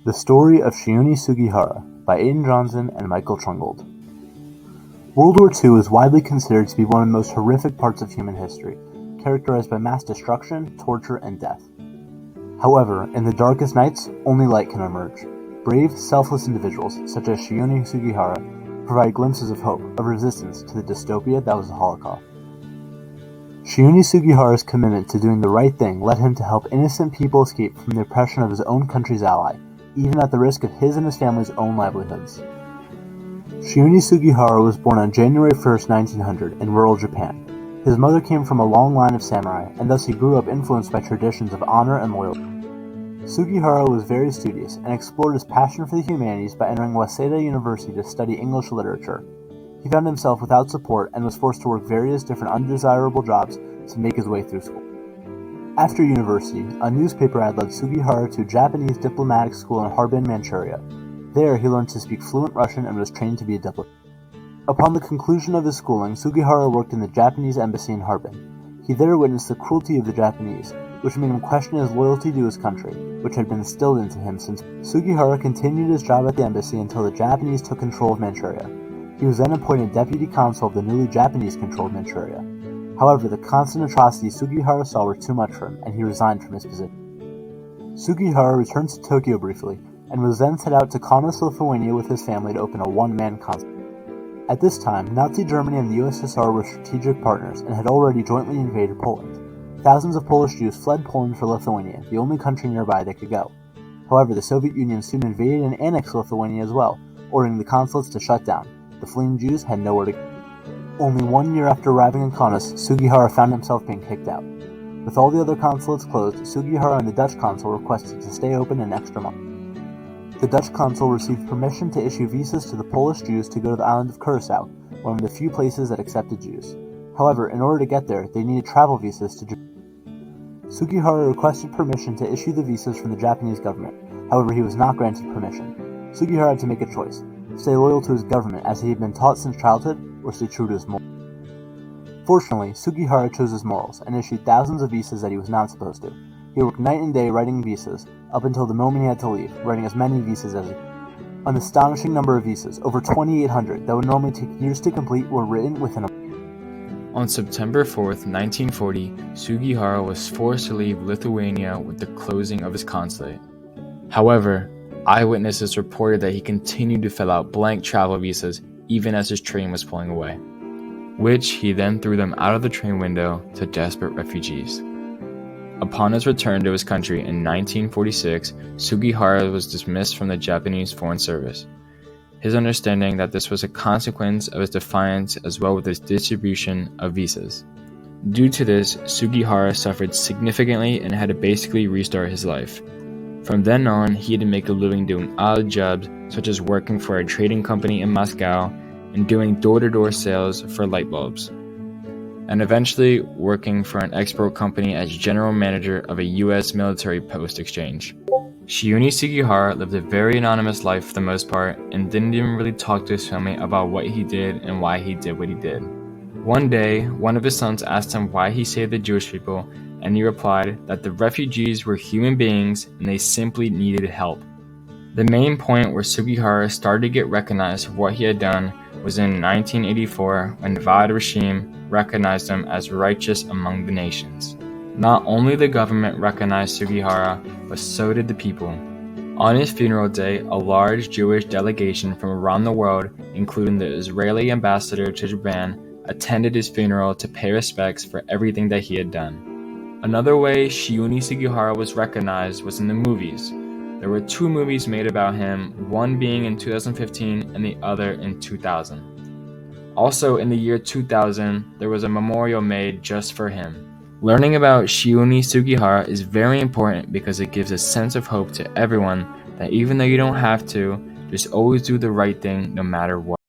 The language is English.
The Story of Chiune Sugihara by Aidan Johnson and Michael Trungold. World War II is widely considered to be one of the most horrific parts of human history, characterized by mass destruction, torture, and death. However, in the darkest nights, only light can emerge. Brave, selfless individuals, such as Chiune Sugihara, provide glimpses of hope, of resistance to the dystopia that was the Holocaust. Chiune Sugihara's commitment to doing the right thing led him to help innocent people escape from the oppression of his own country's ally, even at the risk of his and his family's own livelihoods. Chiune Sugihara was born on January 1, 1900, in rural Japan. His mother came from a long line of samurai, and thus he grew up influenced by traditions of honor and loyalty. Sugihara was very studious and explored his passion for the humanities by entering Waseda University to study English literature. He found himself without support and was forced to work various different undesirable jobs to make his way through school. After university, a newspaper ad led Sugihara to a Japanese diplomatic school in Harbin, Manchuria. There, he learned to speak fluent Russian and was trained to be a diplomat. Upon the conclusion of his schooling, Sugihara worked in the Japanese embassy in Harbin. He there witnessed the cruelty of the Japanese, which made him question his loyalty to his country, which had been instilled into him since. Sugihara continued his job at the embassy until the Japanese took control of Manchuria. He was then appointed deputy consul of the newly Japanese-controlled Manchuria. However, the constant atrocities Sugihara saw were too much for him, and he resigned from his position. Sugihara returned to Tokyo briefly, and was then sent out to Kaunas, Lithuania with his family to open a one-man consulate. At this time, Nazi Germany and the USSR were strategic partners and had already jointly invaded Poland. Thousands of Polish Jews fled Poland for Lithuania, the only country nearby they could go. However, the Soviet Union soon invaded and annexed Lithuania as well, ordering the consulates to shut down. The fleeing Jews had nowhere to go. Only 1 year after arriving in Kaunas, Sugihara found himself being kicked out. With all the other consulates closed, Sugihara and the Dutch consul requested to stay open an extra month. The Dutch consul received permission to issue visas to the Polish Jews to go to the island of Curacao, one of the few places that accepted Jews. However, in order to get there, they needed travel visas to Japan. Sugihara requested permission to issue the visas from the Japanese government. However, he was not granted permission. Sugihara had to make a choice: stay loyal to his government as he had been taught since childhood, or stay true to his morals. Fortunately, Sugihara chose his morals and issued thousands of visas that he was not supposed to. He worked night and day writing visas, up until the moment he had to leave, writing as many visas as he could. An astonishing number of visas, over 2,800, that would normally take years to complete, were written within a month. On September 4th, 1940, Sugihara was forced to leave Lithuania with the closing of his consulate. However, eyewitnesses reported that he continued to fill out blank travel visas even as his train was pulling away, which he then threw them out of the train window to desperate refugees. Upon his return to his country in 1946, Sugihara was dismissed from the Japanese Foreign Service. His understanding that this was a consequence of his defiance as well with his distribution of visas. Due to this, Sugihara suffered significantly and had to basically restart his life. From then on, he had to make a living doing odd jobs such as working for a trading company in Moscow and doing door-to-door sales for light bulbs, and eventually working for an export company as general manager of a US military post exchange. Chiune Sugihara lived a very anonymous life for the most part and didn't even really talk to his family about what he did and why he did what he did. One day, one of his sons asked him why he saved the Jewish people, and he replied that the refugees were human beings and they simply needed help. The main point where Sugihara started to get recognized for what he had done was in 1984 when the Vaad regime recognized him as righteous among the nations. Not only the government recognized Sugihara, but so did the people. On his funeral day, a large Jewish delegation from around the world, including the Israeli ambassador to Japan, attended his funeral to pay respects for everything that he had done. Another way Chiune Sugihara was recognized was in the movies. There were 2 movies made about him, one being in 2015 and the other in 2000. Also in the year 2000, there was a memorial made just for him. Learning about Chiune Sugihara is very important because it gives a sense of hope to everyone that even though you don't have to, just always do the right thing no matter what.